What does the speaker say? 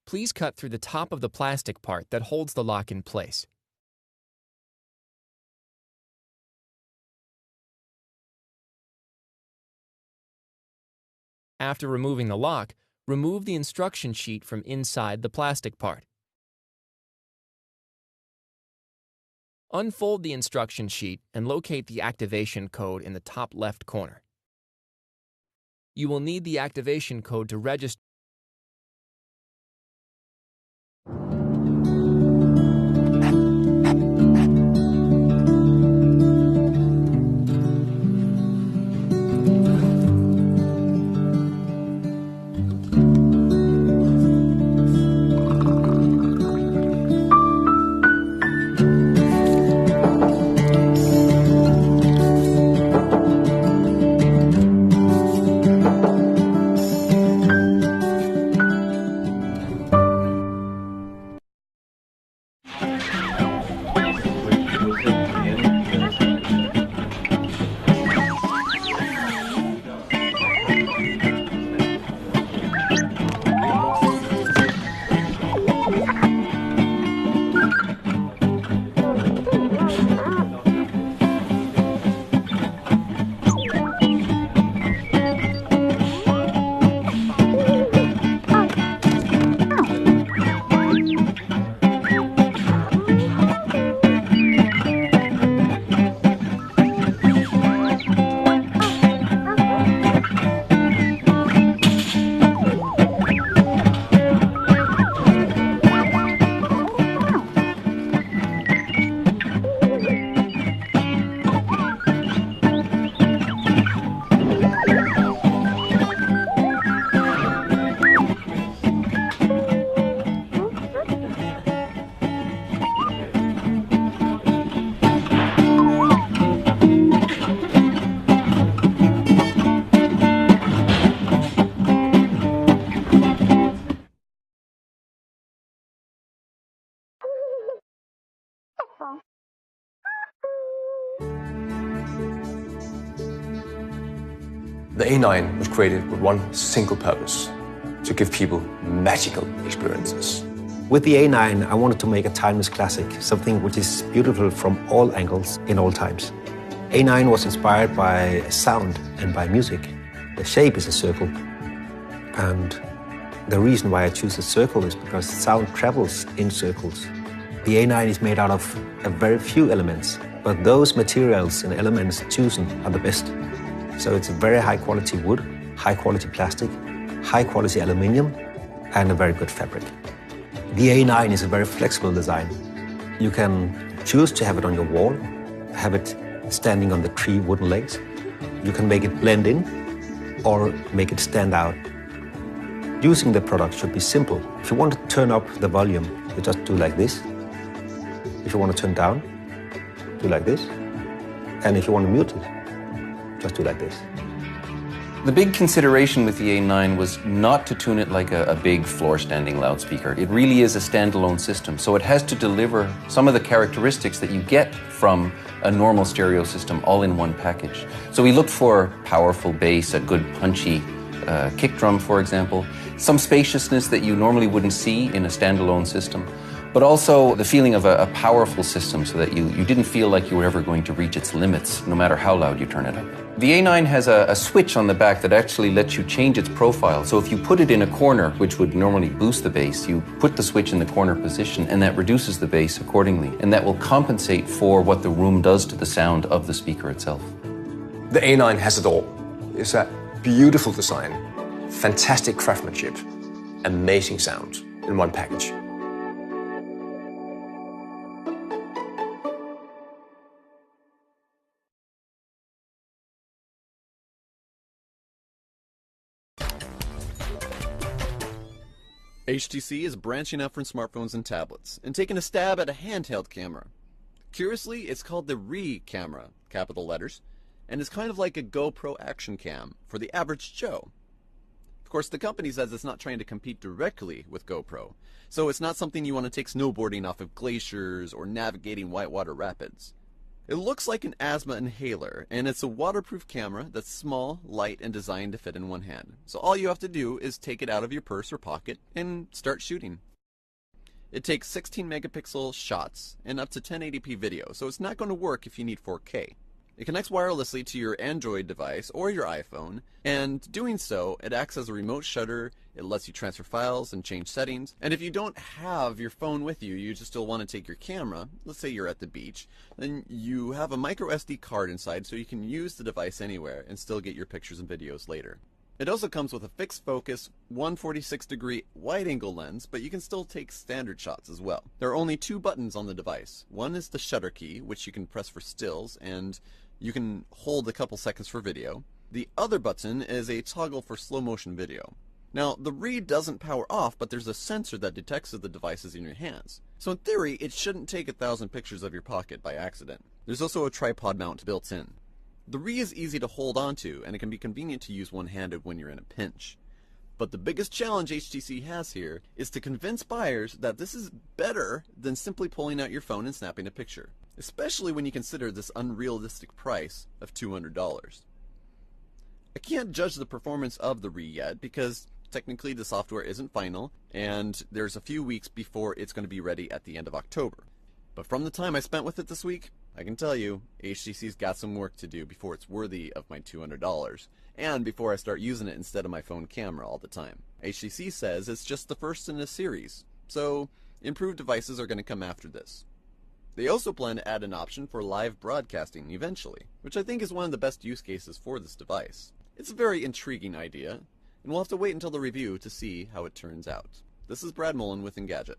please cut through the top of the plastic part that holds the lock in place. After removing the lock, remove the instruction sheet from inside the plastic part. Unfold the instruction sheet and locate the activation code in the top left corner. You will need the activation code to register. The A9 was created with one single purpose: to give people magical experiences. With the A9, I wanted to make a timeless classic, something which is beautiful from all angles in all times. A9 was inspired by sound and by music. The shape is a circle, and the reason why I choose a circle is because sound travels in circles. The A9 is made out of a very few elements, but those materials and elements chosen are the best. So it's a very high quality wood, high quality plastic, high quality aluminium, and a very good fabric. The A9 is a very flexible design. You can choose to have it on your wall, have it standing on the 3 wooden legs. You can make it blend in or make it stand out. Using the product should be simple. If you want to turn up the volume, you just do like this. If you want to turn down, do like this. And if you want to mute it, just do like this. The big consideration with the A9 was not to tune it like a big floor-standing loudspeaker. It really is a standalone system, so it has to deliver some of the characteristics that you get from a normal stereo system all in one package. So we looked for powerful bass, a good punchy kick drum, for example, some spaciousness that you normally wouldn't see in a standalone system, but also the feeling of a powerful system so that you didn't feel like you were ever going to reach its limits, no matter how loud you turn it up. The A9 has a switch on the back that actually lets you change its profile. So if you put it in a corner, which would normally boost the bass, you put the switch in the corner position and that reduces the bass accordingly. And that will compensate for what the room does to the sound of the speaker itself. The A9 has it all. It's a beautiful design, fantastic craftsmanship, amazing sound in one package. HTC is branching out from smartphones and tablets and taking a stab at a handheld camera. Curiously, it's called the Re camera, capital letters, and it's kind of like a GoPro action cam for the average Joe. Of course, the company says it's not trying to compete directly with GoPro, so it's not something you want to take snowboarding off of glaciers or navigating whitewater rapids. It looks like an asthma inhaler, and it's a waterproof camera that's small, light, and designed to fit in one hand. So all you have to do is take it out of your purse or pocket and start shooting. It takes 16 megapixel shots and up to 1080p video, so it's not going to work if you need 4K. It connects wirelessly to your Android device or your iPhone, and doing so, it acts as a remote shutter. It lets you transfer files and change settings. And if you don't have your phone with you, you just still want to take your camera, let's say you're at the beach, then you have a micro SD card inside so you can use the device anywhere and still get your pictures and videos later. It also comes with a fixed focus 146-degree wide-angle lens, but you can still take standard shots as well. There are only 2 buttons on the device. One is the shutter key, which you can press for stills, and you can hold a couple seconds for video. The other button is a toggle for slow motion video. Now, the reed doesn't power off, but there's a sensor that detects that the device is in your hands. So in theory, it shouldn't take 1,000 pictures of your pocket by accident. There's also a tripod mount built in. The Re is easy to hold onto, and it can be convenient to use one-handed when you're in a pinch. But the biggest challenge HTC has here is to convince buyers that this is better than simply pulling out your phone and snapping a picture, especially when you consider this unrealistic price of $200. I can't judge the performance of the Re yet because technically the software isn't final, and there's a few weeks before it's going to be ready at the end of October. But from the time I spent with it this week, I can tell you, HTC's got some work to do before it's worthy of my $200, and before I start using it instead of my phone camera all the time. HTC says it's just the first in a series, so improved devices are going to come after this. They also plan to add an option for live broadcasting eventually, which I think is one of the best use cases for this device. It's a very intriguing idea, and we'll have to wait until the review to see how it turns out. This is Brad Mullen with Engadget.